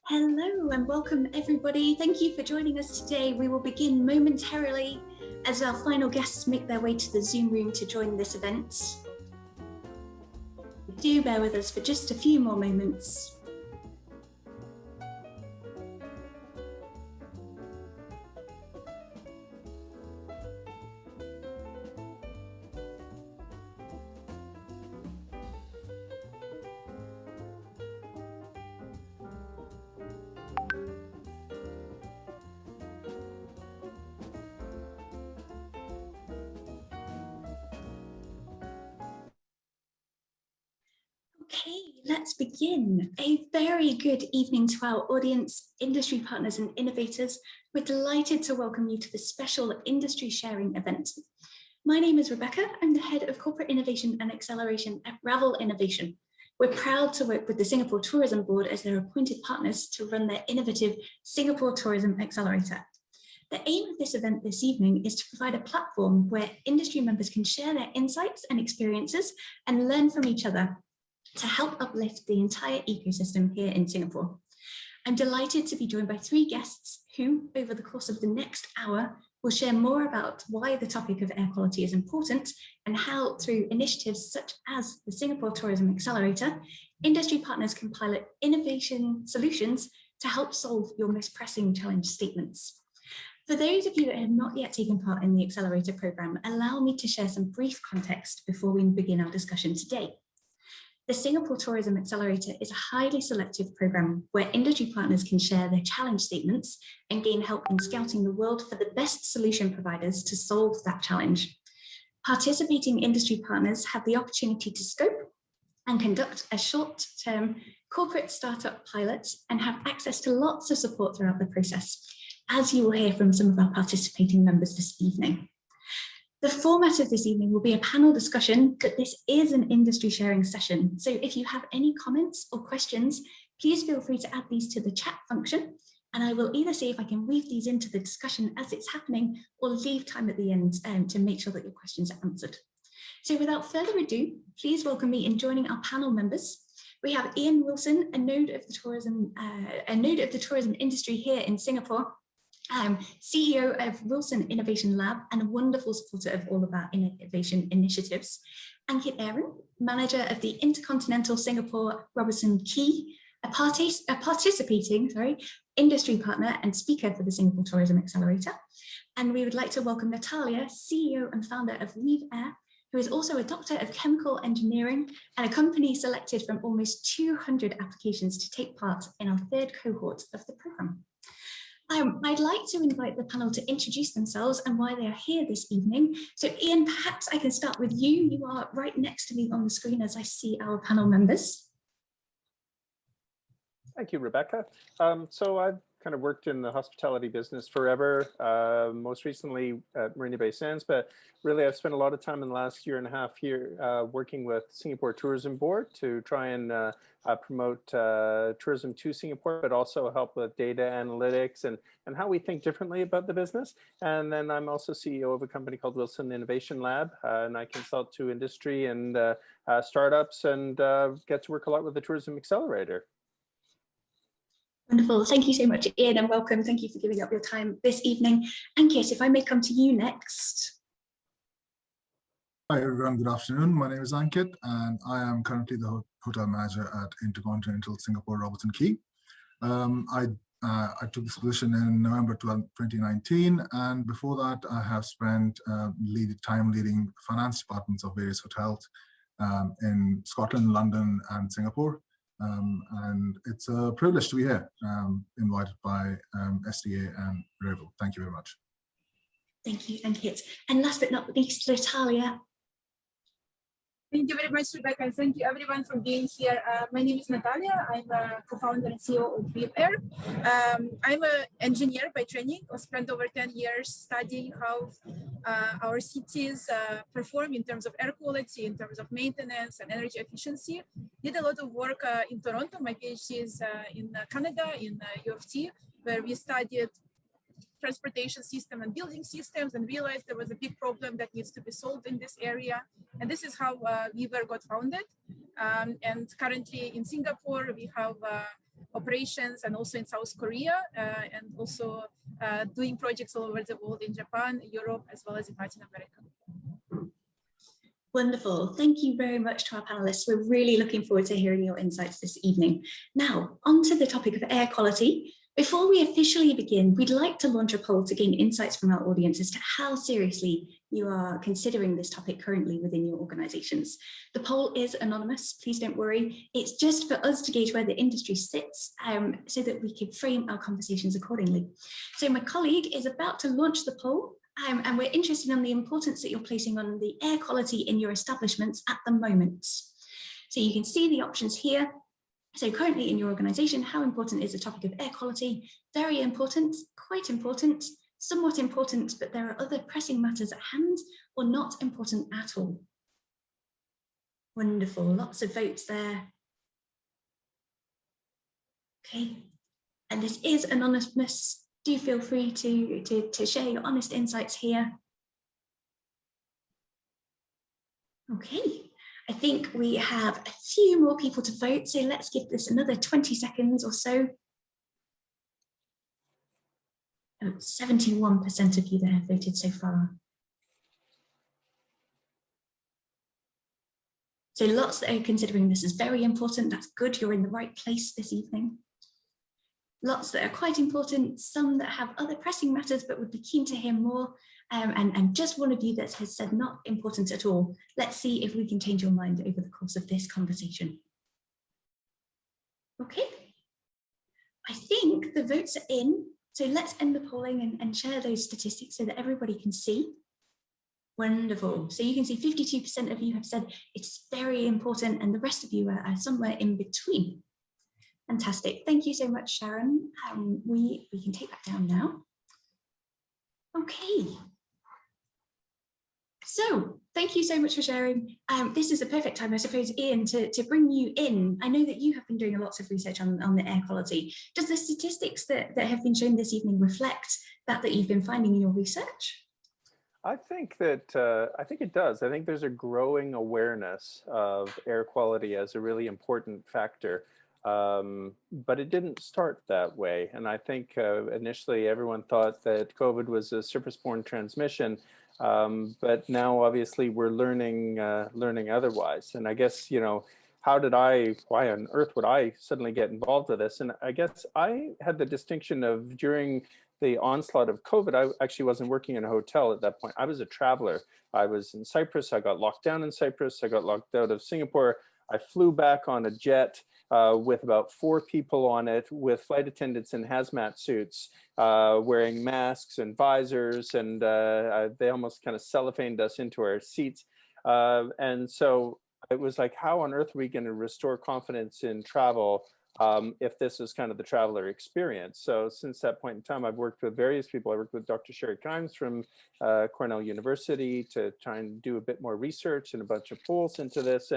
Hello and welcome everybody. Thank you for joining us today. We will begin momentarily as our final guests make their way to the Zoom room to join this event. Do bear with us for just a few more moments. Okay, let's begin. A very good evening to our audience, industry partners and innovators. We're delighted to welcome you to this special industry sharing event. My name is Rebecca. I'm the head of corporate innovation and acceleration at Ravel Innovation. We're proud to work with the Singapore Tourism Board as their appointed partners to run their innovative Singapore Tourism Accelerator. The aim of this event this evening is to provide a platform where industry members can share their insights and experiences and learn from each other to help uplift the entire ecosystem here in Singapore. I'm delighted to be joined by three guests who, over the course of the next hour, will share more about why the topic of air quality is important and how, through initiatives such as the Singapore Tourism Accelerator, industry partners can pilot innovation solutions to help solve your most pressing challenge statements. For those of you that have not yet taken part in the Accelerator program, allow me to share some brief context before we begin our discussion today. The Singapore Tourism Accelerator is a highly selective program where industry partners can share their challenge statements and gain help in scouting the world for the best solution providers to solve that challenge. Participating industry partners have the opportunity to scope and conduct a short-term corporate startup pilot and have access to lots of support throughout the process, as you will hear from some of our participating members this evening. The format of this evening will be a panel discussion, but this is an industry sharing session. So if you have any comments or questions, please feel free to add these to the chat function, and I will either see if I can weave these into the discussion as it's happening or leave time at the end to make sure that your questions are answered. So without further ado, please welcome me in joining our panel members. We have Ian Wilson, a node of the tourism industry here in Singapore, CEO of Wilson Innovation Lab and a wonderful supporter of all of our innovation initiatives. Ankit Aaron, manager of the Intercontinental Singapore Robertson Quay, a participating industry partner and speaker for the Singapore Tourism Accelerator. And we would like to welcome Natalia, CEO and founder of Weave Air, who is also a doctor of chemical engineering and a company selected from almost 200 applications to take part in our third cohort of the program. I'd like to invite the panel to introduce themselves and why they are here this evening. So Ian, perhaps I can start with you. You are right next to me on the screen as I see our panel members. Thank you, Rebecca. So I've kind of worked in the hospitality business forever, most recently at Marina Bay Sands, but really I've spent a lot of time in the last year and a half here working with Singapore Tourism Board to try and promote tourism to Singapore, but also help with data analytics and how we think differently about the business. And then I'm also CEO of a company called Wilson Innovation Lab, and I consult to industry and startups and get to work a lot with the Tourism Accelerator. Wonderful. Thank you so much, Ian, and welcome. Thank you for giving up your time this evening. Ankit, if I may come to you next. Hi, everyone. Good afternoon. My name is Ankit, and I am currently the hotel manager at Intercontinental Singapore Robertson Quay. I took this position in November 2019, and before that, I have spent time leading finance departments of various hotels in Scotland, London, and Singapore. And it's a privilege to be here, invited by SDA and Ravel. Thank you very much. Thank you, Ankit. And last but not least, Natalia. Thank you very much, Rebecca, and thank you everyone for being here. My name is Natalia. I'm a co-founder and CEO of Weave Air. I'm an engineer by training. I spent over 10 years studying how our cities perform in terms of air quality, in terms of maintenance and energy efficiency. Did a lot of work in Toronto. My PhD is in Canada, in U of T, where we studied transportation system and building systems and realized there was a big problem that needs to be solved in this area. And this is how Weave Air got founded. And currently in Singapore, we have operations and also in South Korea, and also doing projects all over the world in Japan, Europe, as well as in Latin America. Wonderful. Thank you very much to our panelists. We're really looking forward to hearing your insights this evening. Now, on to the topic of air quality. Before we officially begin, we'd like to launch a poll to gain insights from our audience as to how seriously you are considering this topic currently within your organizations. The poll is anonymous, please don't worry. It's just for us to gauge where the industry sits so that we can frame our conversations accordingly. So my colleague is about to launch the poll. And we're interested in the importance that you're placing on the air quality in your establishments at the moment. So you can see the options here. So currently in your organization, how important is the topic of air quality? Very important, quite important, somewhat important, but there are other pressing matters at hand, or not important at all. Wonderful, lots of votes there. Okay, and this is anonymous. Do feel free to share your honest insights here. Okay, I think we have a few more people to vote, so let's give this another 20 seconds or so. 71% of you that have voted so far. So lots that are considering this as very important. That's good, you're in the right place this evening. Lots that are quite important, some that have other pressing matters but would be keen to hear more, and just one of you that has said not important at all. Let's see if we can change your mind over the course of this conversation. Okay, I think the votes are in, so let's end the polling and share those statistics so that everybody can see. Wonderful, so you can see 52% of you have said it's very important and the rest of you are somewhere in between. Fantastic. Thank you so much, Sharon. We can take that down now. Okay. So thank you so much for sharing. This is a perfect time, I suppose, Ian, to bring you in. I know that you have been doing lots of research on the air quality. Does the statistics that have been shown this evening reflect that you've been finding in your research? I think that, I think it does. I think there's a growing awareness of air quality as a really important factor. But it didn't start that way. And I think initially everyone thought that COVID was a surface-borne transmission, but now obviously we're learning otherwise. And I guess, you know, why on earth would I suddenly get involved with this? And I guess I had the distinction of during the onslaught of COVID, I actually wasn't working in a hotel at that point. I was a traveler. I was in Cyprus. I got locked down in Cyprus. I got locked out of Singapore. I flew back on a jet with about 4 people on it, with flight attendants in hazmat suits, wearing masks and visors, and they almost kind of cellophaned us into our seats. And so it was like, how on earth are we going to restore confidence in travel if this is kind of the traveler experience? So since that point in time, I've worked with various people. I worked with Dr. Sherry Kimes from Cornell University to try and do a bit more research and a bunch of polls into this.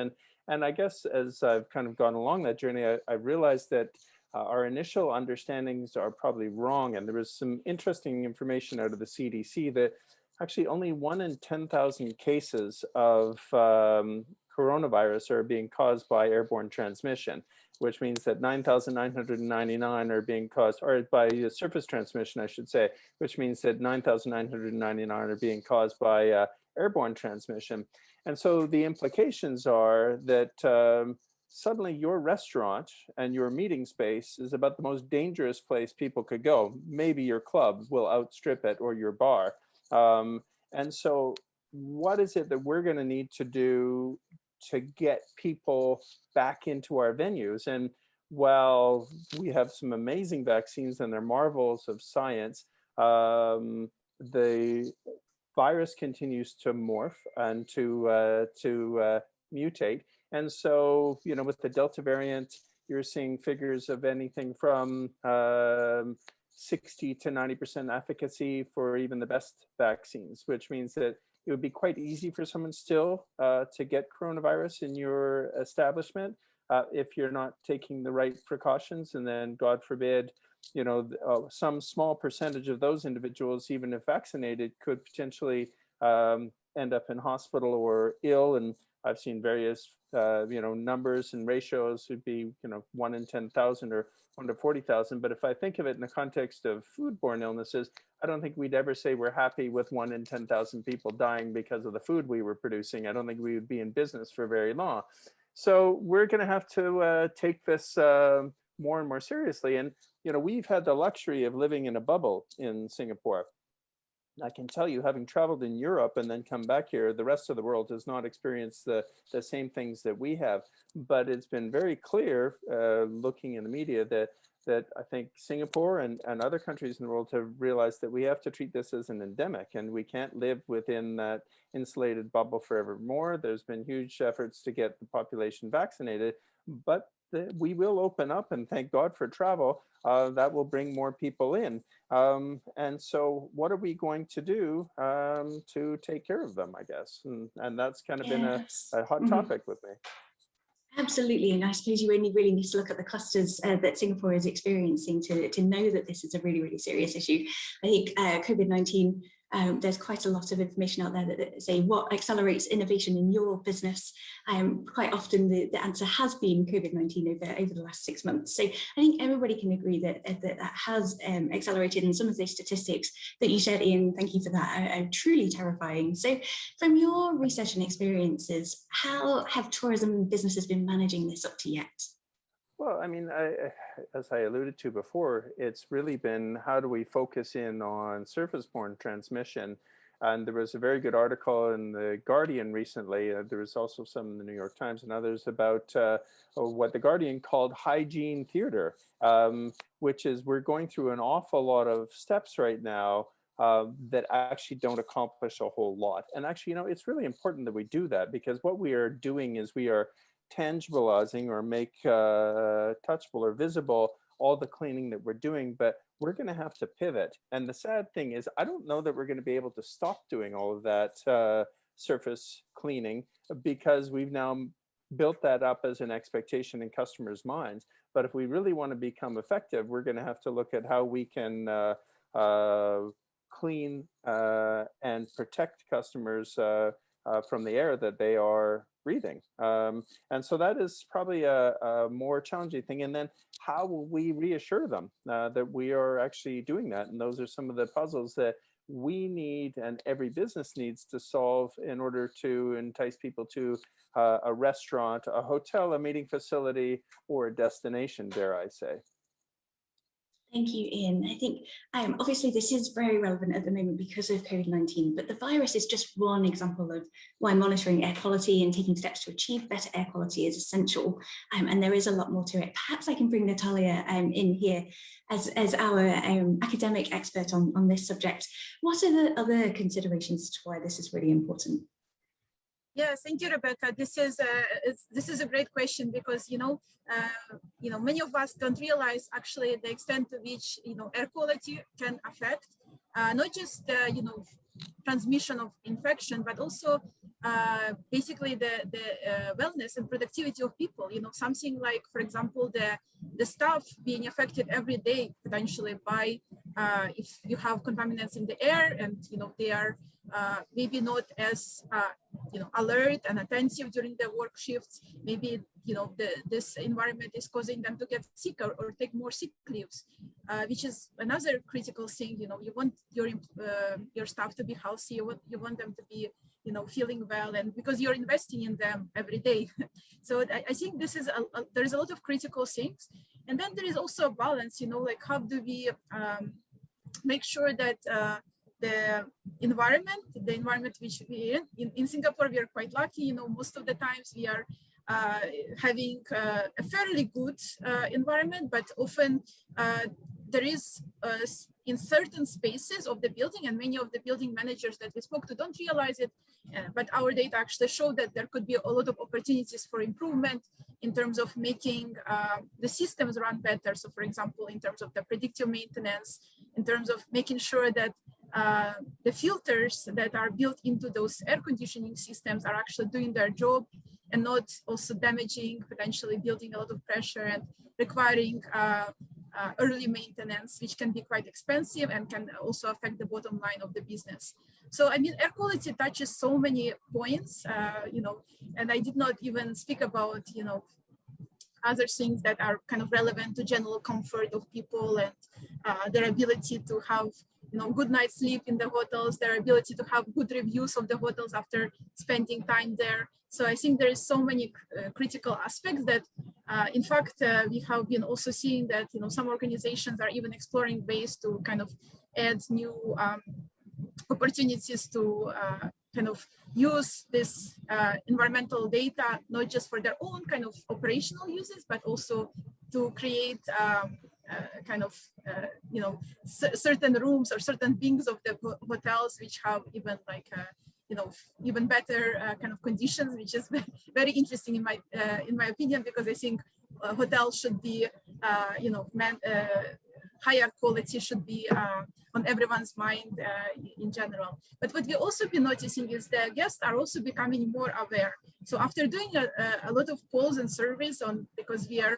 And I guess as I've kind of gone along that journey, I realized that our initial understandings are probably wrong. And there was some interesting information out of the CDC that actually only 1 in 10,000 cases of coronavirus are being caused by airborne transmission, which means that 9,999 are being caused, or by surface transmission, I should say, which means that 9,999 are being caused by airborne transmission. And so the implications are that suddenly your restaurant and your meeting space is about the most dangerous place people could go. Maybe your club will outstrip it, or your bar. And so what is it that we're going to need to do to get people back into our venues? And while we have some amazing vaccines and they're marvels of science, the virus continues to morph and to mutate. And so, you know, with the Delta variant, you're seeing figures of anything from 60 to 90% efficacy for even the best vaccines, which means that it would be quite easy for someone still to get coronavirus in your establishment if you're not taking the right precautions. And then, God forbid, you know, some small percentage of those individuals, even if vaccinated, could potentially end up in hospital or ill. And I've seen various, you know, numbers and ratios would be, you know, 1 in 10,000 or 1 to 40,000. But if I think of it in the context of foodborne illnesses, I don't think we'd ever say we're happy with 1 in 10,000 people dying because of the food we were producing. I don't think we would be in business for very long. So we're going to have to take this more and more seriously. And, you know, we've had the luxury of living in a bubble in Singapore. I can tell you, having traveled in Europe and then come back here, the rest of the world has not experienced the same things that we have. But it's been very clear, looking in the media, that I think Singapore and other countries in the world have realized that we have to treat this as an endemic, and we can't live within that insulated bubble forevermore. There's been huge efforts to get the population vaccinated, but we will open up, and thank God for travel. That will bring more people in. And so what are we going to do to take care of them, I guess? And that's kind of been a hot topic with me. Absolutely, and I suppose you only really need to look at the clusters that Singapore is experiencing to know that this is a really, really serious issue. I think COVID-19, there's quite a lot of information out there that say what accelerates innovation in your business. Quite often the answer has been COVID-19 over the last 6 months. So I think everybody can agree that has accelerated, and some of those statistics that you shared, Ian, thank you for that, are truly terrifying. So from your research and experiences, how have tourism businesses been managing this up to yet? Well, I mean, as I alluded to before, it's really been how do we focus in on surface-borne transmission? And there was a very good article in The Guardian recently. There was also some in the New York Times and others about what The Guardian called hygiene theater, which is we're going through an awful lot of steps right now that actually don't accomplish a whole lot. And actually, you know, it's really important that we do that, because what we are doing is we are tangibilizing or make touchable or visible all the cleaning that we're doing, but we're going to have to pivot. And the sad thing is, I don't know that we're going to be able to stop doing all of that surface cleaning, because we've now built that up as an expectation in customers' minds. But if we really want to become effective, we're going to have to look at how we can clean and protect customers from the air that they are breathing. And so that is probably a more challenging thing. And then how will we reassure them that we are actually doing that? And those are some of the puzzles that we need, and every business needs to solve, in order to entice people to a restaurant, a hotel, a meeting facility, or a destination, dare I say. Thank you, Ian. I think obviously this is very relevant at the moment because of COVID-19, but the virus is just one example of why monitoring air quality and taking steps to achieve better air quality is essential. And there is a lot more to it. Perhaps I can bring Natalia in here as our academic expert on this subject. What are the other considerations as to why this is really important? Yeah, thank you, Rebecca. This is a great question, because many of us don't realize actually the extent to which air quality can affect not just the transmission of infection, but also basically the wellness and productivity of people. Something like, for example, the staff being affected every day potentially by if you have contaminants in the air, and they are maybe not as alert and attentive during the work shifts. Maybe this environment is causing them to get sicker or take more sick leaves, which is another critical thing. You want your staff to be healthy. You want them to be feeling well, and because you're investing in them every day. So I think this is there's a lot of critical things, and then there is also a balance. Like how do we make sure that the environment which we in Singapore, we are quite lucky. Most of the times we are having a fairly good environment, but often there is in certain spaces of the building, and many of the building managers that we spoke to don't realize it, but our data actually show that there could be a lot of opportunities for improvement in terms of making the systems run better. So for example, in terms of the predictive maintenance, in terms of making sure that the filters that are built into those air conditioning systems are actually doing their job, and not also damaging, potentially building a lot of pressure and requiring early maintenance, which can be quite expensive and can also affect the bottom line of the business. So, I mean, air quality touches so many points, and I did not even speak about, other things that are kind of relevant to general comfort of people and their ability to have good night's sleep in the hotels, their ability to have good reviews of the hotels after spending time there. So I think there is so many critical aspects that, in fact, we have been also seeing that some organizations are even exploring ways to kind of add new opportunities to kind of use this environmental data, not just for their own kind of operational uses, but also to create kind of, certain rooms or certain wings of the hotels which have even like, even better kind of conditions, which is very interesting in my opinion, because I think hotels should be, higher quality should be on everyone's mind in general. But what we also been noticing is the guests are also becoming more aware. So after doing a lot of polls and surveys because we are,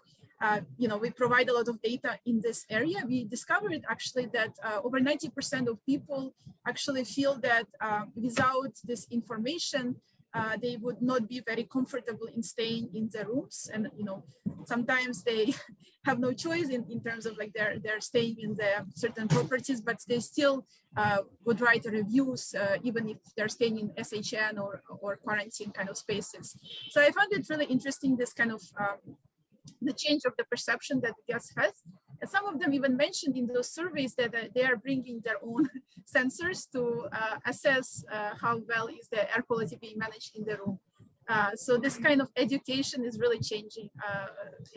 we provide a lot of data in this area, we discovered actually that over 90% of people actually feel that without this information, they would not be very comfortable in staying in the rooms. And, sometimes they have no choice in terms of like they're staying in the certain properties, but they still would write reviews, even if they're staying in SHN or quarantine kind of spaces. So I found it really interesting, this kind of the change of the perception that guests has. And some of them even mentioned in those surveys that they are bringing their own sensors to assess how well is the air quality being managed in the room. So this kind of education is really changing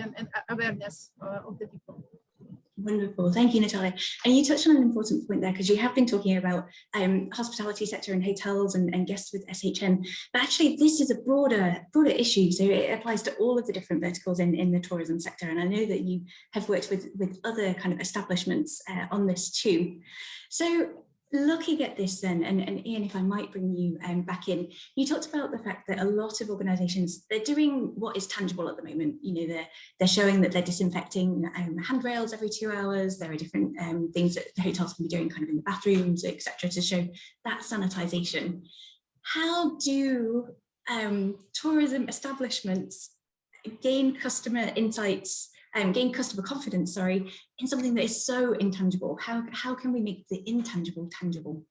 and awareness of the people. Wonderful, thank you, Natalia. And you touched on an important point there, because you have been talking about hospitality sector and hotels and guests with SHN, but actually this is a broader issue. So it applies to all of the different verticals in the tourism sector. And I know that you have worked with other kind of establishments on this too. So looking at this then, and Ian, if I might bring you back in, you talked about the fact that a lot of organisations, they're doing what is tangible at the moment. They're showing that they're disinfecting handrails every 2 hours. There are different things that the hotels can be doing kind of in the bathrooms, etc., to show that sanitisation. How do tourism establishments gain customer insights and gain customer confidence, in something that is so intangible? How can we make the intangible tangible?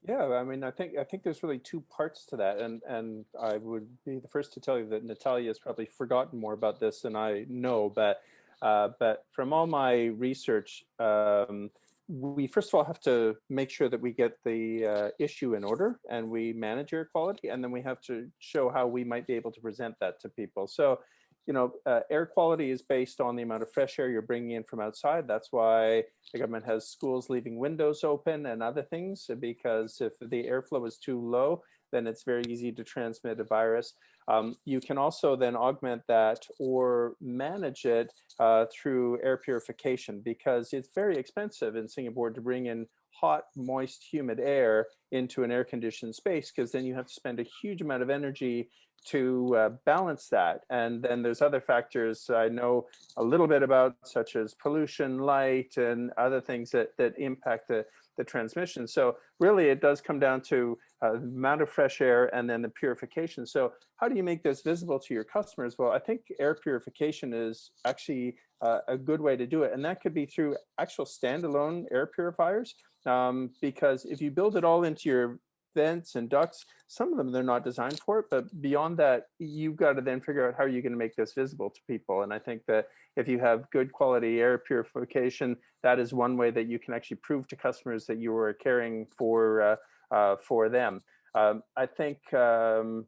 Yeah, I mean, I think there's really two parts to that, and I would be the first to tell you that Natalia has probably forgotten more about this than I know, but from all my research, we first of all have to make sure that we get the issue in order and we manage air quality, and then we have to show how we might be able to present that to people. So, air quality is based on the amount of fresh air you're bringing in from outside. That's why the government has schools leaving windows open and other things, because if the airflow is too low, then it's very easy to transmit a virus. You can also then augment that or manage it through air purification, because it's very expensive in Singapore to bring in hot, moist, humid air into an air-conditioned space, because then you have to spend a huge amount of energy to balance that. And then there's other factors I know a little bit about, such as pollution, light, and other things that impact the transmission. So really it does come down to the amount of fresh air and then the purification. So how do you make this visible to your customers? Well, I think air purification is actually a good way to do it. And that could be through actual standalone air purifiers, because if you build it all into your vents and ducts, some of them, they're not designed for it, but beyond that, you've got to then figure out how you're going to make this visible to people. And I think that if you have good quality air purification, that is one way that you can actually prove to customers that you are caring for them. I think, some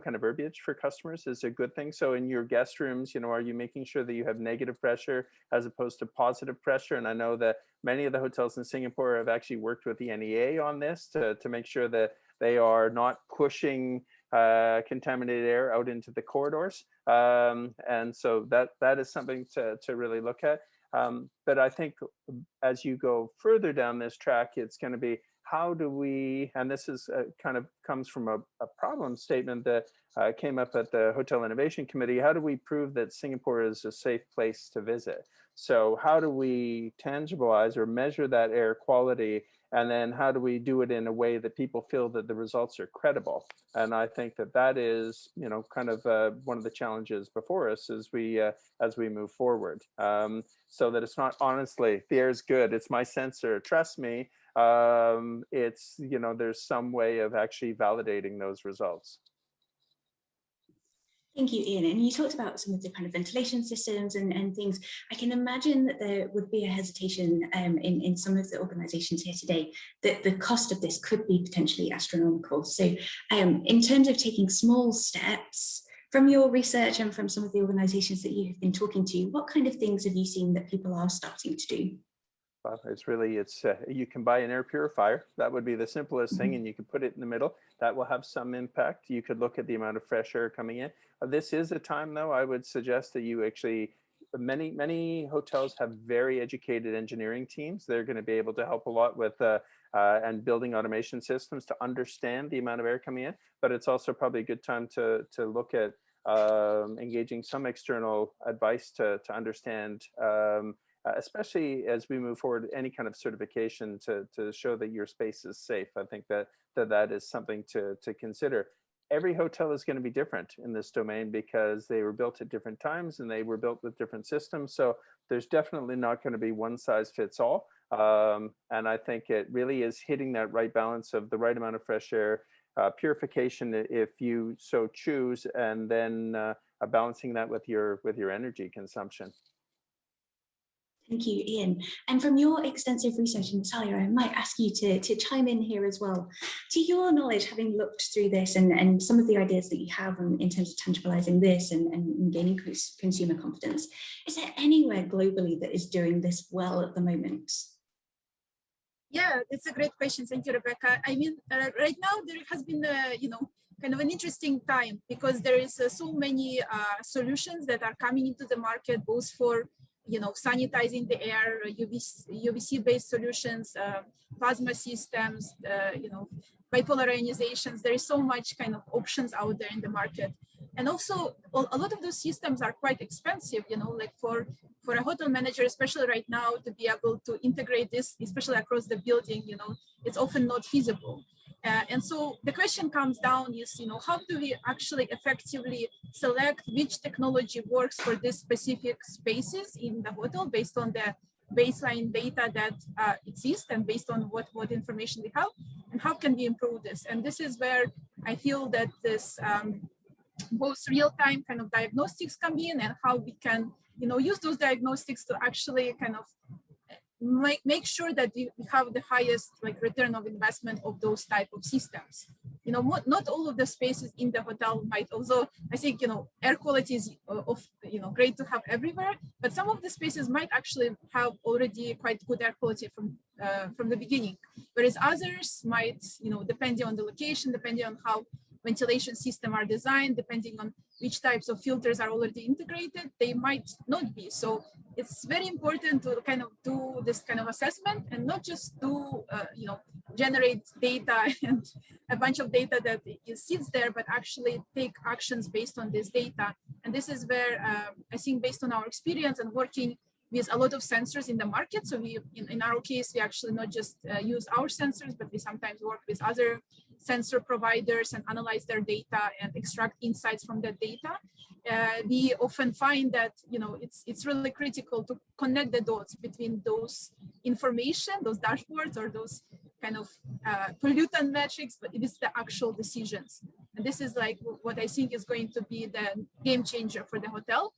kind of verbiage for customers is a good thing. So in your guest rooms, are you making sure that you have negative pressure as opposed to positive pressure? And I know that many of the hotels in Singapore have actually worked with the NEA on this to make sure that they are not pushing contaminated air out into the corridors. And so that is something to really look at. But I think as you go further down this track, it's going to be, how do we, and this is kind of comes from a problem statement that came up at the Hotel Innovation Committee, how do we prove that Singapore is a safe place to visit? So how do we tangibilize or measure that air quality? And then how do we do it in a way that people feel that the results are credible? And I think that that is, you know, kind of one of the challenges before us as we move forward. So that it's not, honestly, the air is good, it's my sensor, trust me. It's, you know, there's some way of actually validating those results. Thank you, Ian. And you talked about some of the kind of ventilation systems and things. I can imagine that there would be a hesitation in some of the organizations here today that the cost of this could be potentially astronomical. So in terms of taking small steps, from your research and from some of the organizations that you have been talking to, what kind of things have you seen that people are starting to do? Well, it's really, you can buy an air purifier. That would be the simplest thing, and you could put it in the middle. That will have some impact. You could look at the amount of fresh air coming in. This is a time, though, I would suggest that you actually, many hotels have very educated engineering teams. They're going to be able to help a lot with and building automation systems to understand the amount of air coming in. But it's also probably a good time to look at engaging some external advice to understand especially as we move forward, any kind of certification to show that your space is safe. I think that is something to consider. Every hotel is going to be different in this domain because they were built at different times and they were built with different systems. So there's definitely not going to be one size fits all. And I think it really is hitting that right balance of the right amount of fresh air, purification if you so choose, and then balancing that with your energy consumption. Thank you, Ian. And from your extensive research, and Natalia, I might ask you to chime in here as well. To your knowledge, having looked through this and some of the ideas that you have in terms of tangibilizing this and gaining consumer confidence, is there anywhere globally that is doing this well at the moment? Yeah, it's a great question. Thank you, Rebecca. I mean, right now there has been, kind of an interesting time because there is so many solutions that are coming into the market, both for sanitizing the air, UVC-based solutions, plasma systems, bipolar ionizations. There is so much kind of options out there in the market. And also, a lot of those systems are quite expensive, like for a hotel manager, especially right now, to be able to integrate this, especially across the building, it's often not feasible. And so the question comes down is, how do we actually effectively select which technology works for these specific spaces in the hotel based on the baseline data that exists and based on what information we have, and how can we improve this? And this is where I feel that this both real-time kind of diagnostics come in, and how we can, use those diagnostics to actually kind of make sure that we have the highest return of investment of those type of systems. Not all of the spaces in the hotel might, although I think air quality is great to have everywhere, but some of the spaces might actually have already quite good air quality from the beginning, whereas others might, depending on the location, depending on how ventilation system are designed, depending on which types of filters are already integrated, they might not be. So it's very important to kind of do this kind of assessment and not just do, generate data and a bunch of data that sits there, but actually take actions based on this data. And this is where I think, based on our experience and working with a lot of sensors in the market. So we, in our case, we actually not just use our sensors, but we sometimes work with other sensor providers and analyze their data and extract insights from that data. We often find that it's really critical to connect the dots between those information, those dashboards, or those kind of pollutant metrics, but it is the actual decisions. And this is what I think is going to be the game changer for the hotel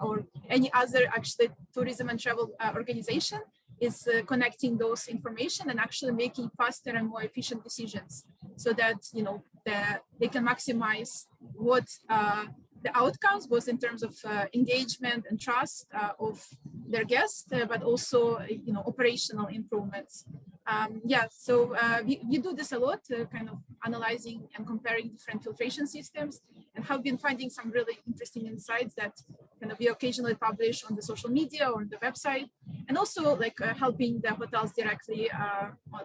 or any other actually tourism and travel organization, is connecting those information and actually making faster and more efficient decisions, so that they can maximize what the outcomes, both in terms of engagement and trust of their guests, but also operational improvements. So we do this a lot, kind of analyzing and comparing different filtration systems, and have been finding some really interesting insights that kind of we occasionally publish on the social media or on the website, and also helping the hotels directly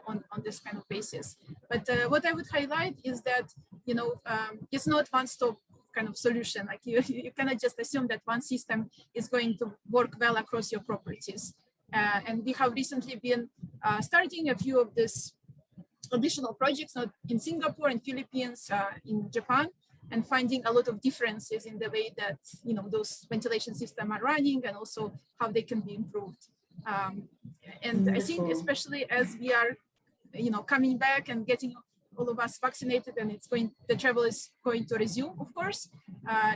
on this kind of basis. But what I would highlight is that it's not one-stop kind of solution. Like you cannot just assume that one system is going to work well across your properties. And we have recently been starting a few of these additional projects, not in Singapore and Philippines, in Japan, and finding a lot of differences in the way that those ventilation systems are running, and also how they can be improved. And I think especially as we are, coming back and getting all of us vaccinated, and the travel is going to resume, of course,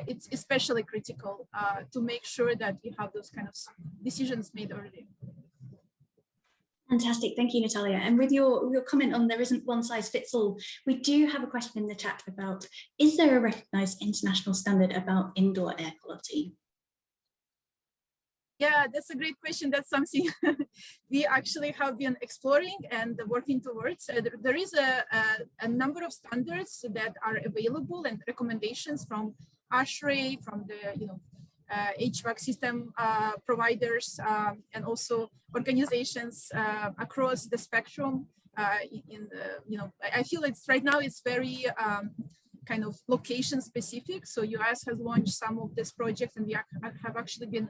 it's especially critical to make sure that we have those kind of decisions made early. Fantastic, thank you, Natalia. And with your comment on there isn't one size fits all, we do have a question in the chat about, is there a recognized international standard about indoor air quality? Yeah, that's a great question. That's something we actually have been exploring and working towards. There is a number of standards that are available and recommendations from ASHRAE, from the HVAC system providers, and also organizations across the spectrum. I feel right now it's very kind of location specific. So US has launched some of these projects, and we have actually been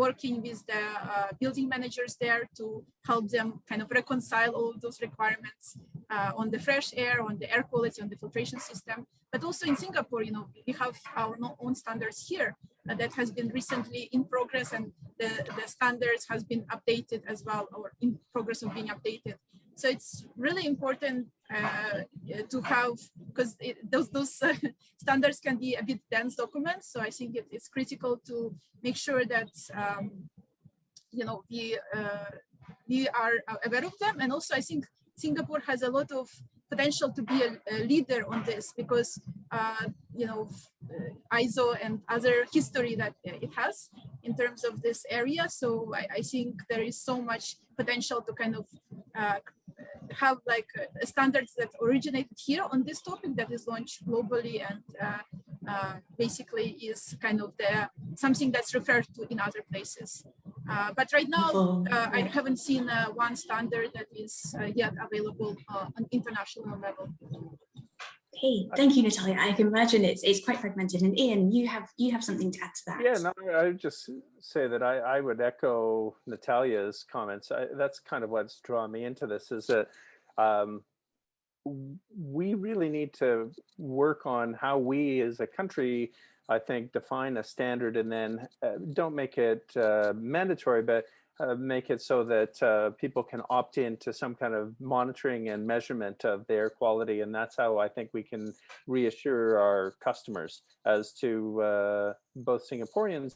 working with the building managers there to help them kind of reconcile all of those requirements on the fresh air, on the air quality, on the filtration system. But also in Singapore, we have our own standards here that has been recently in progress, and the standards has been updated as well, or in progress of being updated. So it's really important to have, because those standards can be a bit dense documents. So I think it's critical to make sure that we are aware of them. And also I think Singapore has a lot of potential to be a leader on this, because ISO and other history that it has in terms of this area. So I think there is so much potential to kind of have like standards that originated here on this topic that is launched globally, and basically is kind of something that's referred to in other places. But right now, I haven't seen one standard that is yet available on international level. Okay, thank you, Natalia. I can imagine it's quite fragmented. And Ian, you have something to add to that. Yeah, no, I would just say that I would echo Natalia's comments. That's kind of what's drawn me into this, is that we really need to work on how we as a country, I think, define a standard, and then don't make it mandatory, but make it so that people can opt into some kind of monitoring and measurement of their quality. And that's how I think we can reassure our customers as to both Singaporeans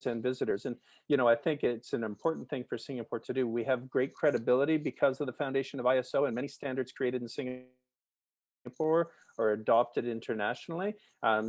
and visitors. And, I think it's an important thing for Singapore to do. We have great credibility because of the foundation of ISO, and many standards created in Singapore or adopted internationally.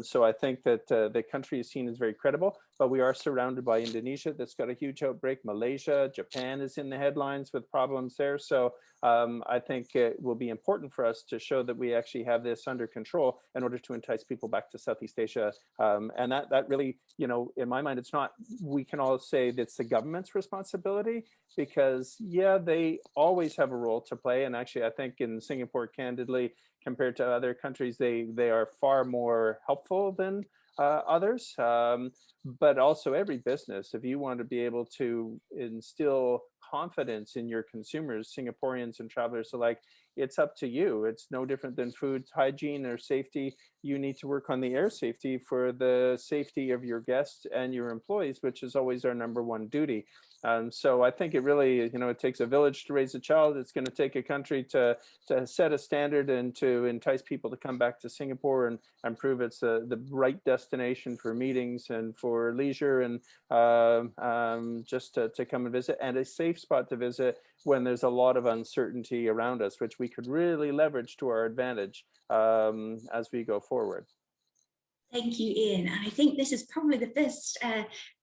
So I think that the country is seen as very credible, but we are surrounded by Indonesia that's got a huge outbreak. Malaysia, Japan is in the headlines with problems there. So I think it will be important for us to show that we actually have this under control in order to entice people back to Southeast Asia. And that really, in my mind, it's not, we can all say that's the government's responsibility, because yeah, they always have a role to play. And actually, I think in Singapore, candidly, compared to other countries, they are far more helpful than others. But also every business, if you want to be able to instill confidence in your consumers, Singaporeans and travelers alike, it's up to you. It's no different than food hygiene or safety. You need to work on the air safety for the safety of your guests and your employees, which is always our #1 duty. So I think it really, it takes a village to raise a child. It's going to take a country to set a standard and to entice people to come back to Singapore and prove it's the right destination for meetings and for leisure, and just to come and visit, and a safe spot to visit when there's a lot of uncertainty around us, which we could really leverage to our advantage as we go forward. Thank you, Ian. And I think this is probably the best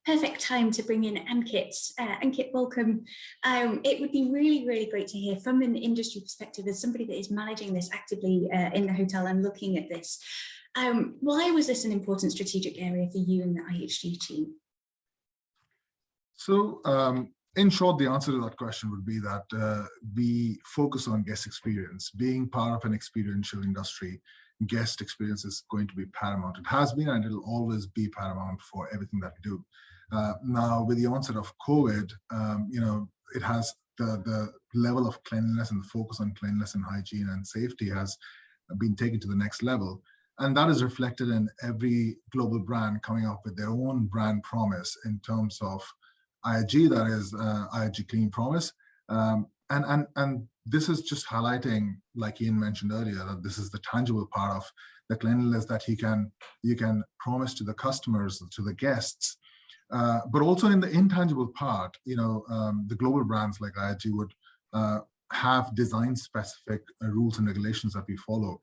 perfect time to bring in Ankit. Ankit, welcome. It would be really, really great to hear from an industry perspective, as somebody that is managing this actively in the hotel and looking at this. Why was this an important strategic area for you and the IHG team? So in short, the answer to that question would be that we focus on guest experience. Being part of an experiential industry guest experience is going to be paramount. It has been, and it'll always be paramount for everything that we do. Now, with the onset of COVID, it has the level of cleanliness and the focus on cleanliness and hygiene and safety has been taken to the next level. And that is reflected in every global brand coming up with their own brand promise in terms of IIG, that is IIG Clean Promise. And this is just highlighting, like Ian mentioned earlier, that this is the tangible part of the cleanliness that you can promise to the customers, to the guests. But also in the intangible part, the global brands like IIG would have design-specific rules and regulations that we follow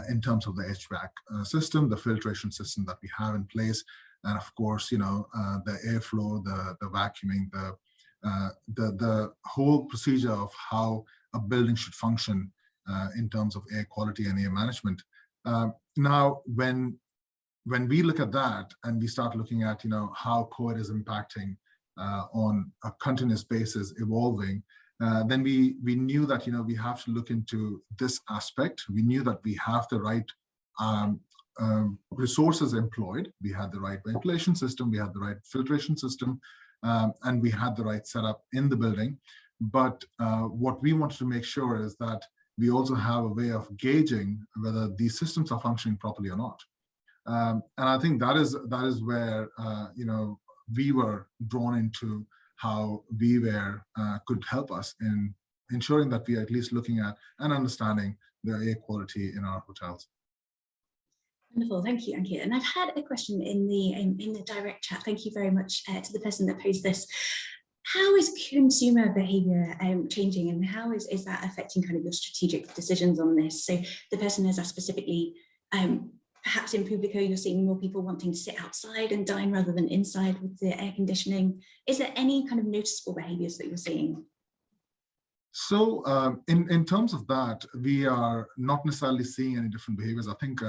in terms of the HVAC system, the filtration system that we have in place, and of course, the airflow, the vacuuming, the whole procedure of how a building should function in terms of air quality and air management. Now, when we look at that and we start looking at how COVID is impacting on a continuous basis, evolving, then we knew that we have to look into this aspect. We knew that we have the right resources employed. We had the right ventilation system, we had the right filtration system, and we had the right setup in the building. But what we wanted to make sure is that we also have a way of gauging whether these systems are functioning properly or not. And I think that is where we were drawn into how WeWare could help us in ensuring that we are at least looking at and understanding the air quality in our hotels. Wonderful, thank you, Ankit. And I've had a question in the direct chat. Thank you very much to the person that posed this. How is consumer behavior changing, and how is that affecting kind of your strategic decisions on this? So the person has asked specifically, perhaps in Publico, you're seeing more people wanting to sit outside and dine rather than inside with the air conditioning. Is there any kind of noticeable behaviors that you're seeing? So in terms of that, we are not necessarily seeing any different behaviors. I think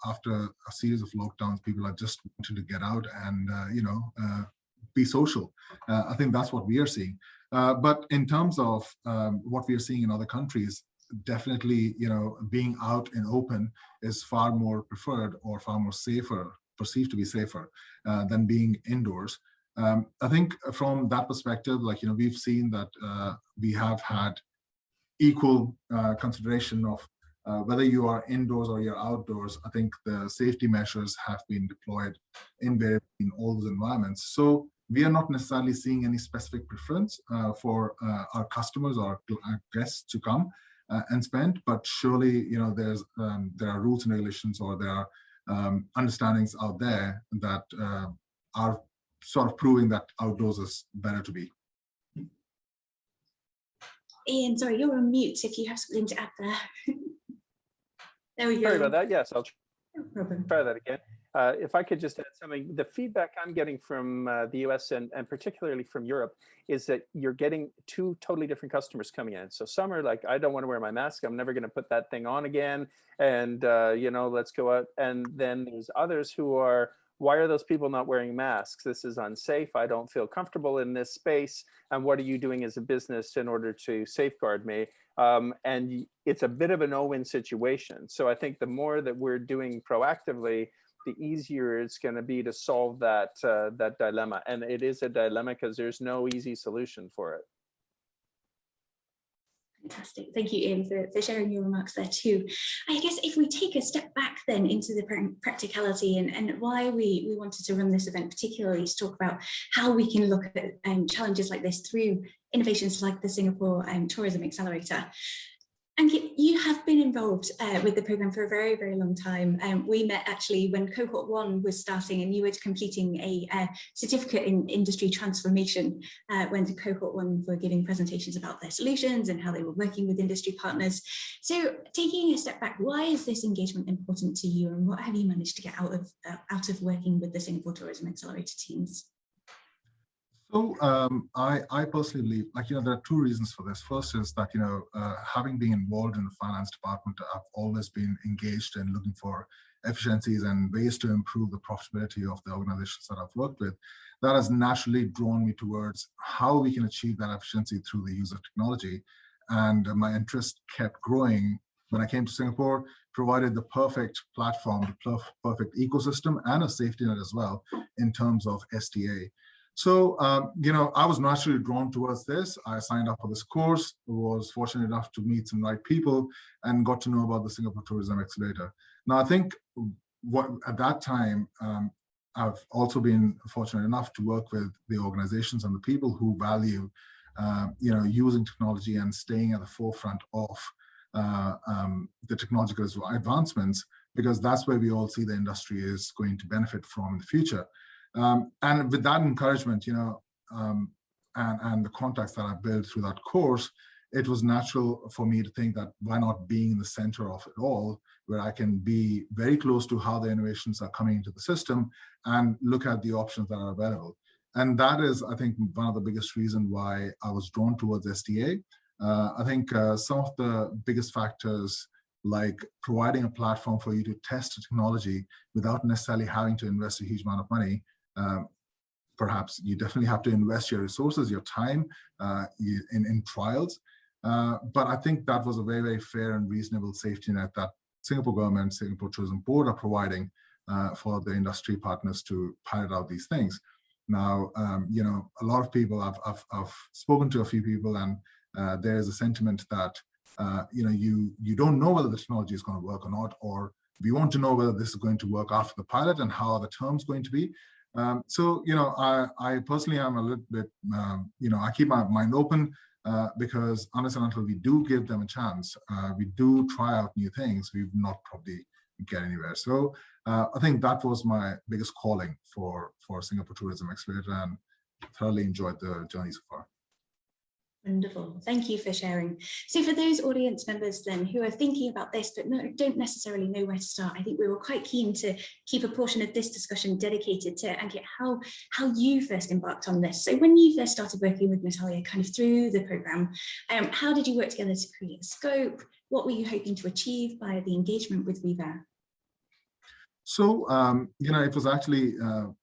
after a series of lockdowns, people are just wanting to get out and be social. I think that's what we are seeing. But in terms of what we are seeing in other countries, definitely, being out in open is far more preferred or far more safer, perceived to be safer than being indoors. I think from that perspective, we've seen that we have had equal consideration of whether you are indoors or you're outdoors. I think the safety measures have been deployed in all those environments. So we are not necessarily seeing any specific preference for our customers or our guests to come and spend, but surely, there are rules and regulations, or there are understandings out there that are sort of proving that outdoors is better to be. Ian, sorry, you're on mute if you have something to add there. There we go. Sorry about that. Yes, I'll No problem. try that again. If I could just add something, the feedback I'm getting from the US and particularly from Europe is that you're getting two totally different customers coming in. So some are like, I don't want to wear my mask. I'm never going to put that thing on again. And, let's go out. And then there's others who are, why are those people not wearing masks? This is unsafe. I don't feel comfortable in this space. And what are you doing as a business in order to safeguard me? And it's a bit of a no-win situation. So I think the more that we're doing proactively, the easier it's going to be to solve that dilemma. And it is a dilemma because there's no easy solution for it. Fantastic. Thank you, Ian, for sharing your remarks there too. I guess if we take a step back then into the practicality and why we wanted to run this event, particularly to talk about how we can look at challenges like this through innovations like the Singapore Tourism Accelerator. Ankit, you have been involved with the program for a very, very long time. We met actually when cohort 1 was starting and you were completing a certificate in industry transformation when the cohort 1 were giving presentations about their solutions and how they were working with industry partners. So taking a step back, why is this engagement important to you, and what have you managed to get out of working with the Singapore Tourism Accelerator teams? So I personally believe, there are two reasons for this. First is that, having been involved in the finance department, I've always been engaged in looking for efficiencies and ways to improve the profitability of the organizations that I've worked with. That has naturally drawn me towards how we can achieve that efficiency through the use of technology. And my interest kept growing when I came to Singapore, provided the perfect platform, the perfect ecosystem, and a safety net as well in terms of STA. So, I was naturally drawn towards this. I signed up for this course, was fortunate enough to meet some right people, and got to know about the Singapore Tourism Accelerator. Now, I think at that time, I've also been fortunate enough to work with the organizations and the people who value, using technology and staying at the forefront of the technological advancements, because that's where we all see the industry is going to benefit from in the future. And with that encouragement, and the contacts that I built through that course, it was natural for me to think that why not being in the center of it all, where I can be very close to how the innovations are coming into the system and look at the options that are available. And that is, I think, one of the biggest reasons why I was drawn towards STA. I think some of the biggest factors, like providing a platform for you to test technology without necessarily having to invest a huge amount of money. Perhaps you definitely have to invest your resources, your time in trials. But I think that was a very, very fair and reasonable safety net that Singapore government, Singapore Tourism Board are providing for the industry partners to pilot out these things. Now, a lot of people, I've spoken to a few people, and there is a sentiment that, you don't know whether the technology is going to work or not, or we want to know whether this is going to work after the pilot and how are the terms going to be. So, I personally am a little bit, I keep my mind open because unless and until we do give them a chance, we do try out new things, we will not probably get anywhere. So I think that was my biggest calling for Singapore Tourism Accelerator, and thoroughly enjoyed the journey so far. Wonderful. Thank you for sharing. So for those audience members then who are thinking about this but don't necessarily know where to start, I think we were quite keen to keep a portion of this discussion dedicated to Ankit, how you first embarked on this. So when you first started working with Natalia kind of through the program, how did you work together to create a scope? What were you hoping to achieve by the engagement with Viva? So, it was actually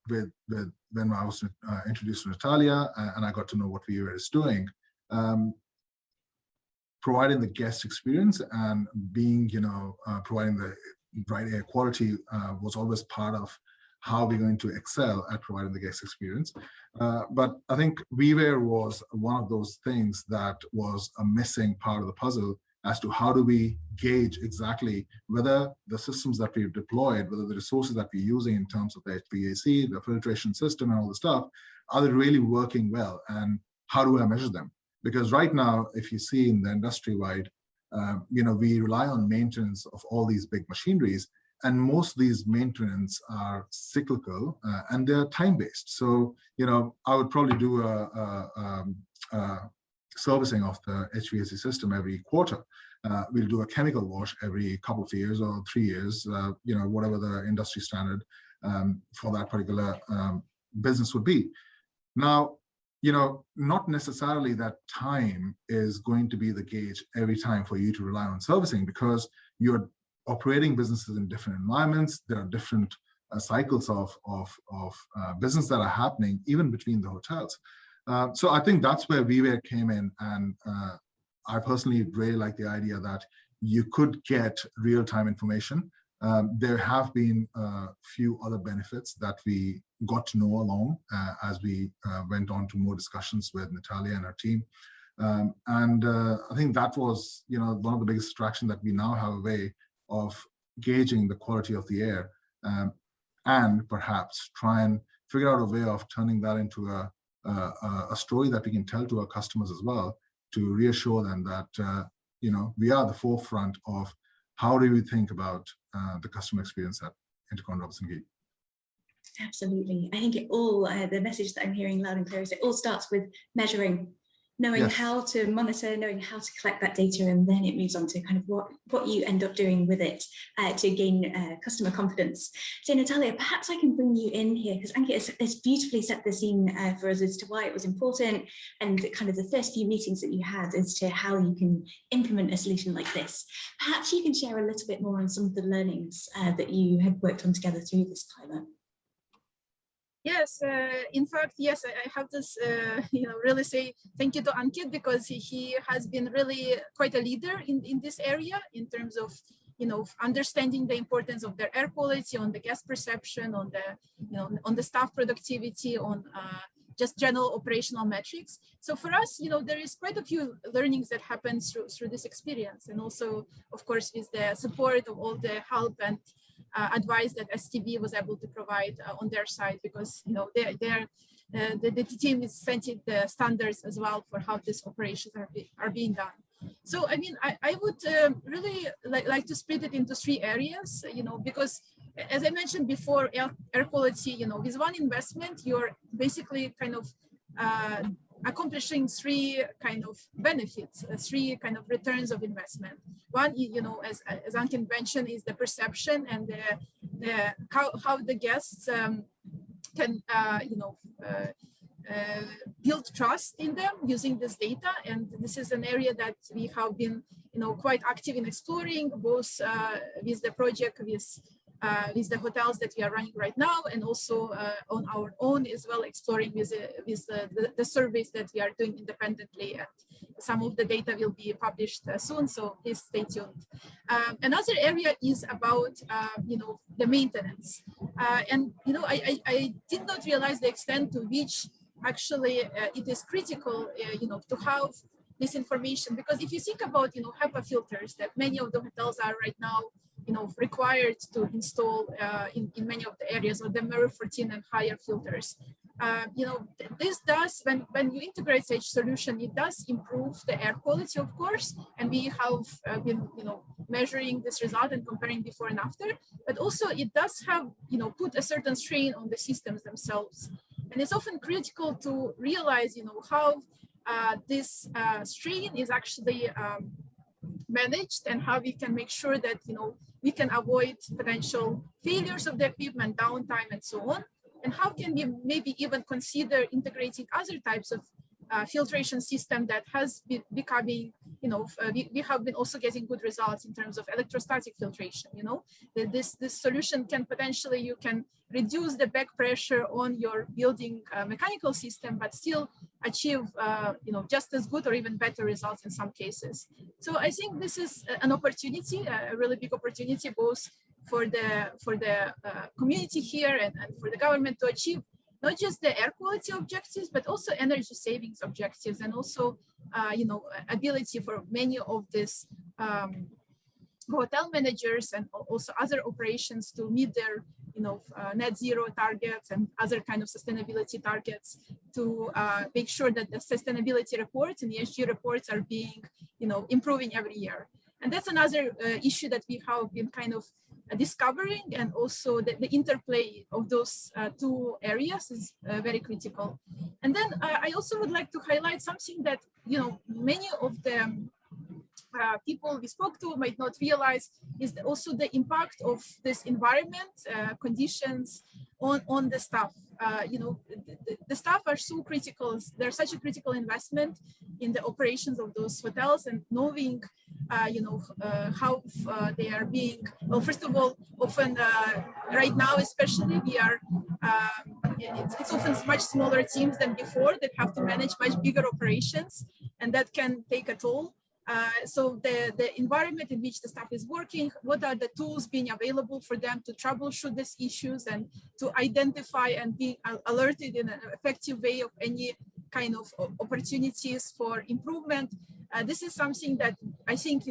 when I was introduced to Natalia and I got to know what Viva is doing. Providing the guest experience and being, providing the right air quality was always part of how we're going to excel at providing the guest experience. But I think Viva was one of those things that was a missing part of the puzzle as to how do we gauge exactly whether the systems that we've deployed, whether the resources that we're using in terms of the HVAC, the filtration system and all the stuff, are they really working well, and how do I measure them? Because right now, if you see in the industry-wide, we rely on maintenance of all these big machineries, and most of these maintenance are cyclical and they're time-based. So, I would probably do a servicing of the HVAC system every quarter. We'll do a chemical wash every couple of years or 3 years, whatever the industry standard for that particular business would be. Now, not necessarily that time is going to be the gauge every time for you to rely on servicing, because you're operating businesses in different environments. There are different cycles of business that are happening even between the hotels. So I think that's where Viva came in, and I personally really like the idea that you could get real-time information. There have been a few other benefits that we got to know along as we went on to more discussions with Natalia and her team. And I think that was, one of the biggest attractions, that we now have a way of gauging the quality of the air and perhaps try and figure out a way of turning that into a story that we can tell to our customers as well, to reassure them that, we are the forefront of how do we think about the customer experience at Intercon Robertson Quay. Absolutely. I think it all, the message that I'm hearing loud and clear is it all starts with measuring, knowing how to monitor, knowing how to collect that data, and then it moves on to kind of what you end up doing with it to gain customer confidence. So Natalia, perhaps I can bring you in here, because Ankit has beautifully set the scene for us as to why it was important, and kind of the first few meetings that you had as to how you can implement a solution like this. Perhaps you can share a little bit more on some of the learnings that you had worked on together through this pilot. Yes, in fact, yes, I have to, really say thank you to Ankit because he has been really quite a leader in this area in terms of, understanding the importance of their air quality, on the gas perception, on the, on the staff productivity, on just general operational metrics. So for us, there is quite a few learnings that happen through this experience, and also, of course, with the support of all the help and advice that STB was able to provide on their side, because the team is setting the standards as well for how these operations are being done. So I mean, I would really like to split it into three areas, because as I mentioned before, air quality, with one investment, you're basically kind of accomplishing three kind of benefits, three kind of returns of investment. One, as Ankin mentioned, is the perception and how the guests can, build trust in them using this data. And this is an area that we have been, quite active in exploring, both with the project, with the hotels that we are running right now, and also on our own as well, exploring with the surveys that we are doing independently. And some of the data will be published soon, so please stay tuned. Another area is about, the maintenance. And, I did not realize the extent to which actually it is critical, to have this information, because if you think about, HEPA filters that many of the hotels are right now, required to install in many of the areas, or the MERV 14 and higher filters. This does, when you integrate such solution, it does improve the air quality, of course, and we have been, measuring this result and comparing before and after, but also it does have, put a certain strain on the systems themselves. And it's often critical to realize, how this strain is actually managed, and how we can make sure that, we can avoid potential failures of the equipment, downtime, and so on. And how can we maybe even consider integrating other types of filtration system that has been becoming, we have been also getting good results in terms of electrostatic filtration. This solution can potentially, you can reduce the back pressure on your building mechanical system, but still achieve, just as good or even better results in some cases. So I think this is an opportunity, a really big opportunity, both for the community here and for the government to achieve not just the air quality objectives, but also energy savings objectives, and also, ability for many of these hotel managers and also other operations to meet their, net zero targets and other kind of sustainability targets, to make sure that the sustainability reports and ESG reports are being, improving every year. And that's another issue that we have been kind of discovering, and also the interplay of those two areas is very critical. And then I also would like to highlight something that, many of the people we spoke to might not realize, is also the impact of this environment conditions on the staff. The staff are so critical. They're such a critical investment in the operations of those hotels, and knowing, how they are being, well, first of all, often right now, especially, we are, it's often much smaller teams than before that have to manage much bigger operations, and that can take a toll. So the environment in which the staff is working, what are the tools being available for them to troubleshoot these issues and to identify and be alerted in an effective way of any kind of opportunities for improvement. This is something that I think,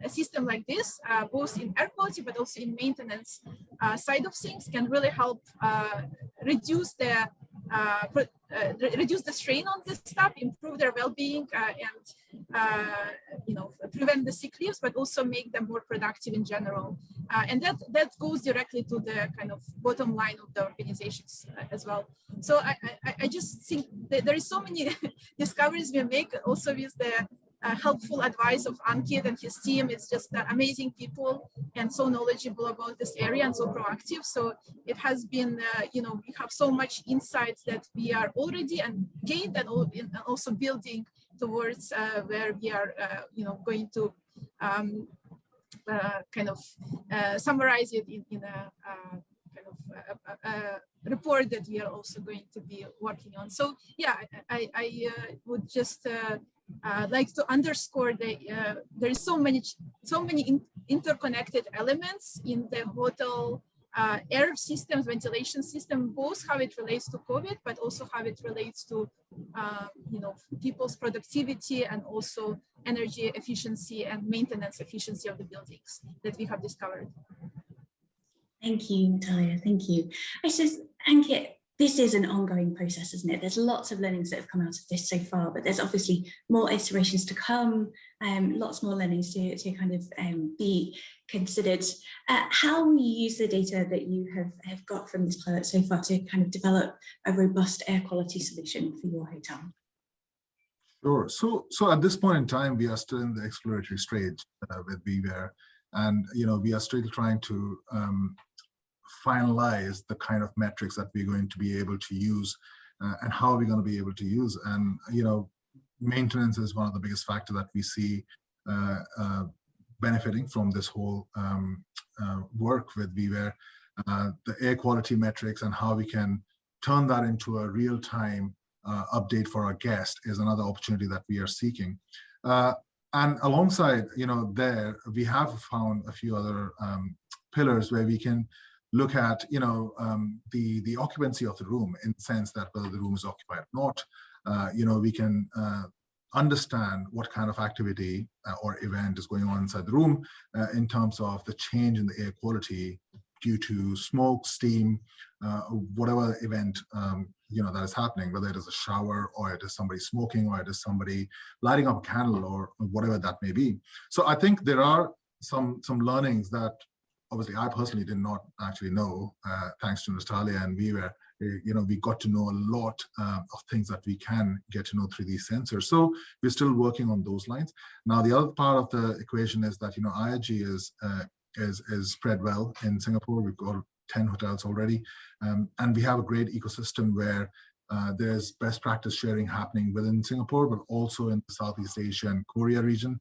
a system like this, both in air quality, but also in maintenance side of things, can really help reduce the strain on the staff, improve their well-being, and prevent the sick leaves, but also make them more productive in general. And that goes directly to the kind of bottom line of the organizations as well. So I just think that there is so many discoveries we make, also with the helpful advice of Ankit and his team. It's just amazing people and so knowledgeable about this area and so proactive. So it has been, we have so much insights that we are already and gained, and also building towards where we are, going to kind of summarize it in a kind of a report that we are also going to be working on. So yeah, I would just like to underscore that there is so many interconnected elements in the hotel air systems, ventilation system, both how it relates to COVID, but also how it relates to people's productivity and also energy efficiency and maintenance efficiency of the buildings that we have discovered. Thank you, Natalia. Thank you. I suppose, Ankit, this is an ongoing process, isn't it? There's lots of learnings that have come out of this so far, but there's obviously more iterations to come, lots more learnings to kind of be considered. How will you use the data that you have got from this pilot so far to kind of develop a robust air quality solution for your hotel? Sure. So at this point in time, we are still in the exploratory stage with BeWare, and we are still trying to finalize the kind of metrics that we're going to be able to use and how we're going to be able to use. And maintenance is one of the biggest factors that we see benefiting from this whole work with BeWare. The air quality metrics and how we can turn that into a real-time update for our guest is another opportunity that we are seeking. And alongside, there we have found a few other pillars where we can look at, the occupancy of the room, in the sense that whether the room is occupied or not. We can understand what kind of activity or event is going on inside the room in terms of the change in the air quality due to smoke, steam, whatever event that is happening, whether it is a shower or it is somebody smoking or it is somebody lighting up a candle or whatever that may be. So I think there are some learnings that obviously I personally did not actually know, thanks to Natalia and BeWare. We got to know a lot of things that we can get to know through these sensors. So we're still working on those lines. Now, the other part of the equation is that IIG is spread well in Singapore. We've got 10 hotels already, and we have a great ecosystem where there's best practice sharing happening within Singapore, but also in the Southeast Asia and Korea region.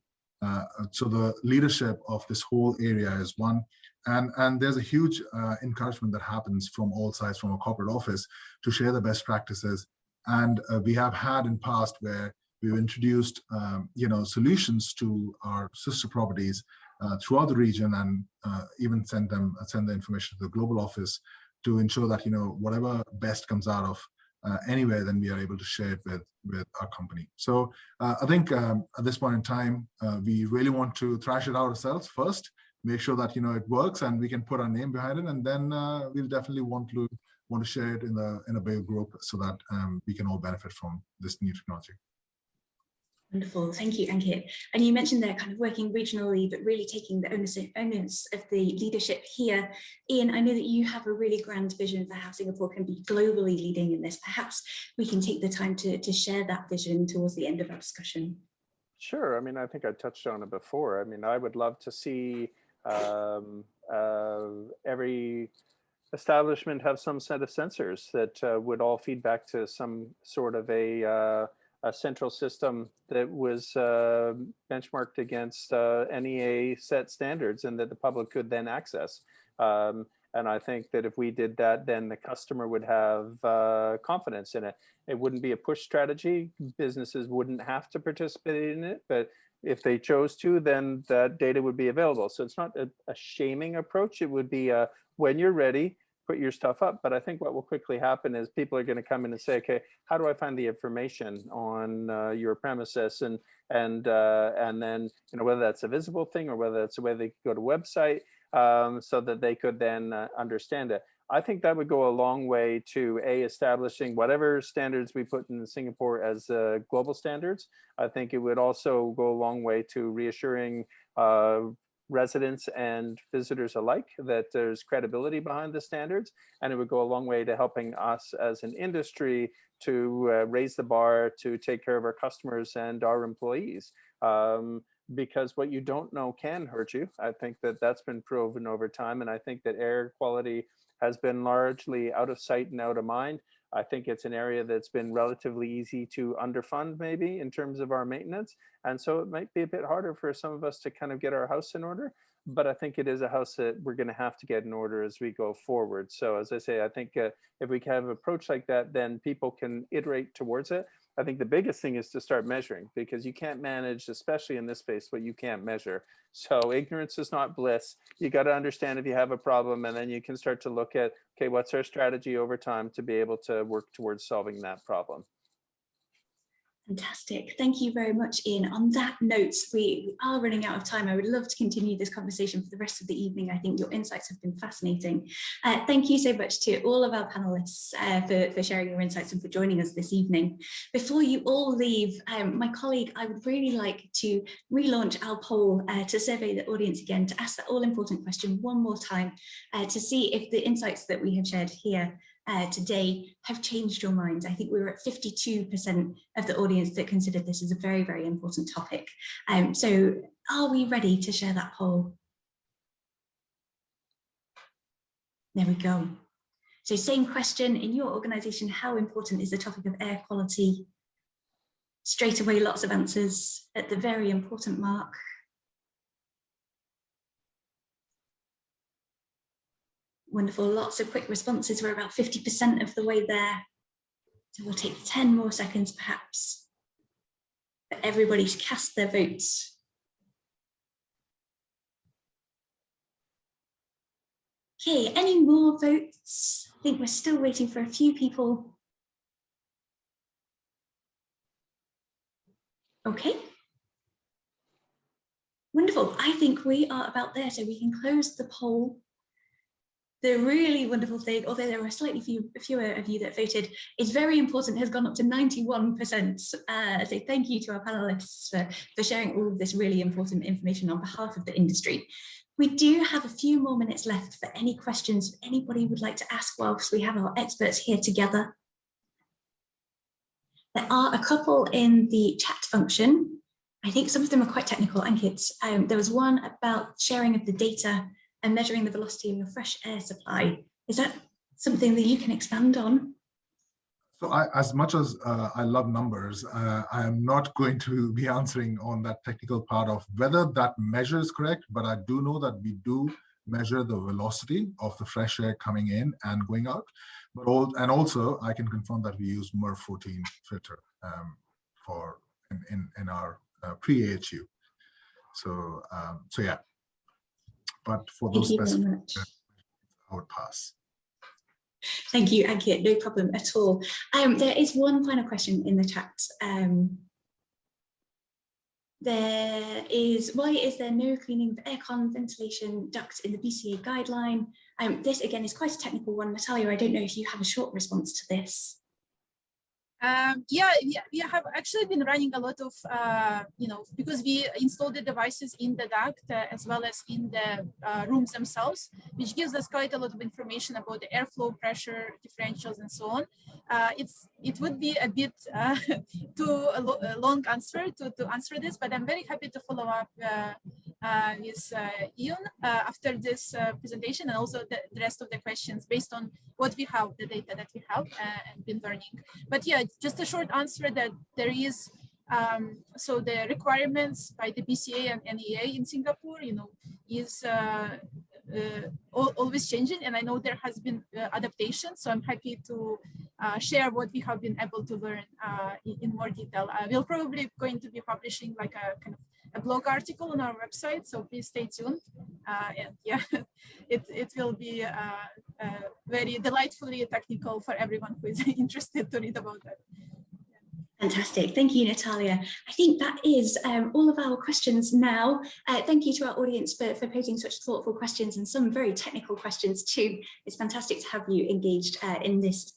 So the leadership of this whole area is one. And there's a huge encouragement that happens from all sides, from a corporate office, to share the best practices. And we have had in past where we've introduced solutions to our sister properties throughout the region, and even send the information to the global office to ensure that whatever best comes out of anywhere, then we are able to share it with our company. So I think at this point in time, we really want to thrash it out ourselves first, make sure that it works and we can put our name behind it, and then we'll definitely want to share it in a bigger group so that we can all benefit from this new technology. Wonderful, thank you, Ankit. And you mentioned they're kind of working regionally, but really taking the onus of the leadership here. Ian, I know that you have a really grand vision for how Singapore can be globally leading in this. Perhaps we can take the time to share that vision towards the end of our discussion. Sure. I mean, I think I touched on it before. I mean, I would love to see every establishment have some set of sensors that would all feed back to some sort of a central system that was benchmarked against NEA set standards, and that the public could then access. And I think that if we did that, then the customer would have confidence in it. It wouldn't be a push strategy. Businesses wouldn't have to participate in it, but if they chose to, then that data would be available. So it's not a shaming approach. It would be when you're ready, put your stuff up. But I think what will quickly happen is people are going to come in and say, okay, how do I find the information on your premises? And then, whether that's a visible thing or whether that's a way they could go to a website so that they could then understand it. I think that would go a long way to establishing whatever standards we put in Singapore as global standards. I think it would also go a long way to reassuring residents and visitors alike that there's credibility behind the standards, and it would go a long way to helping us as an industry to raise the bar to take care of our customers and our employees. Because what you don't know can hurt you. I think that that's been proven over time, and I think that air quality has been largely out of sight and out of mind. I think it's an area that's been relatively easy to underfund maybe in terms of our maintenance. And so it might be a bit harder for some of us to kind of get our house in order. But I think it is a house that we're going to have to get in order as we go forward. So as I say, I think if we can have an approach like that, then people can iterate towards it. I think the biggest thing is to start measuring, because you can't manage, especially in this space, what you can't measure. So ignorance is not bliss. You got to understand if you have a problem, and then you can start to look at, okay, what's our strategy over time to be able to work towards solving that problem. Fantastic. Thank you very much, Ian. On that note, we are running out of time. I would love to continue this conversation for the rest of the evening. I think your insights have been fascinating. Thank you so much to all of our panelists for sharing your insights and for joining us this evening. Before you all leave, my colleague, I would really like to relaunch our poll to survey the audience again, to ask that all-important question one more time, to see if the insights that we have shared here today have changed your minds. I think we were at 52% of the audience that considered this as a very, very important topic. So are we ready to share that poll? There we go. So same question in your organization: how important is the topic of air quality? Straight away, lots of answers at the very important mark. Wonderful, lots of quick responses. We're about 50% of the way there. So we'll take 10 more seconds perhaps for everybody to cast their votes. Okay, any more votes? I think we're still waiting for a few people. Okay. Wonderful, I think we are about there, so we can close the poll. The really wonderful thing, although there were slightly fewer of you that voted, is very important, has gone up to 91%. So thank you to our panelists for sharing all of this really important information on behalf of the industry. We do have a few more minutes left for any questions anybody would like to ask whilst we have our experts here together. There are a couple in the chat function. I think some of them are quite technical, Ankit. There was one about sharing of the data and measuring the velocity of your fresh air supply. Is that something that you can expand on? So as much as I love numbers, I am not going to be answering on that technical part of whether that measure is correct, but I do know that we do measure the velocity of the fresh air coming in and going out. But also I can confirm that we use MERV 14 filter in our pre-AHU. So yeah. But for those specific, I would pass. Thank you, Ankit, no problem at all. There is one final question in the chat. There is, why is there no cleaning of aircon ventilation ducts in the BCA guideline? This again is quite a technical one. Natalia, I don't know if you have a short response to this. Yeah, we have actually been running a lot of, because we installed the devices in the duct as well as in the rooms themselves, which gives us quite a lot of information about the airflow, pressure, differentials, and so on. It would be a bit too long answer to answer this, but I'm very happy to follow up with Ian after this presentation, and also the rest of the questions based on what we have, the data that we have and been learning. But yeah, just a short answer that there is, so the requirements by the BCA and NEA in Singapore, is always changing, and I know there has been adaptation, so I'm happy to share what we have been able to learn in more detail. We're probably going to be publishing like a kind of a blog article on our website, so please stay tuned. And yeah, it will be very delightfully technical for everyone who is interested to read about that. Fantastic. Thank you, Natalia. I think that is all of our questions now. Thank you to our audience for posing such thoughtful questions and some very technical questions too. It's fantastic to have you engaged in this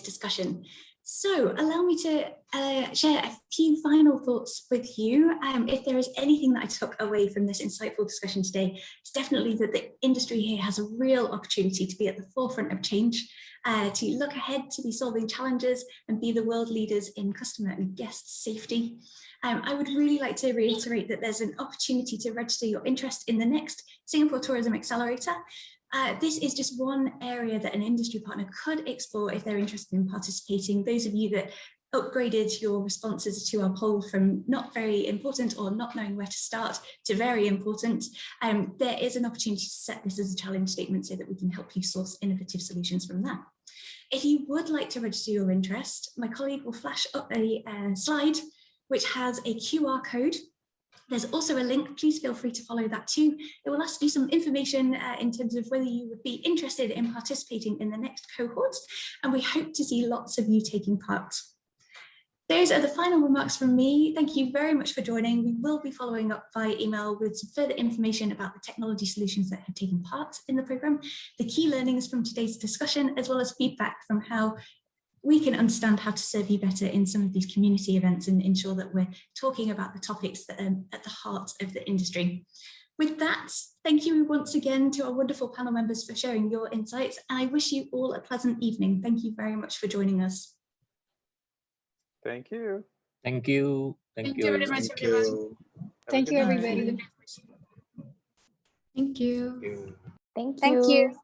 discussion. So allow me to share a few final thoughts with you. If there is anything that I took away from this insightful discussion today, it's definitely that the industry here has a real opportunity to be at the forefront of change, to look ahead, to be solving challenges and be the world leaders in customer and guest safety. I would really like to reiterate that there's an opportunity to register your interest in the next Singapore Tourism Accelerator. This is just one area that an industry partner could explore if they're interested in participating. Those of you that upgraded your responses to our poll from not very important or not knowing where to start to very important, there is an opportunity to set this as a challenge statement so that we can help you source innovative solutions from that. If you would like to register your interest, my colleague will flash up a slide which has a QR code. There's also a link, please feel free to follow that too. It will ask you some information in terms of whether you would be interested in participating in the next cohort, and we hope to see lots of you taking part. Those are the final remarks from me. Thank you very much for joining. We will be following up via email with some further information about the technology solutions that have taken part in the programme, the key learnings from today's discussion, as well as feedback from how we can understand how to serve you better in some of these community events and ensure that we're talking about the topics that are at the heart of the industry. With that, thank you once again to our wonderful panel members for sharing your insights, and I wish you all a pleasant evening. Thank you very much for joining us. Thank you. Thank you. Thank you very much, Thank everyone. you. Thank you, everybody. Thank you. Thank you. Thank Thank you. you.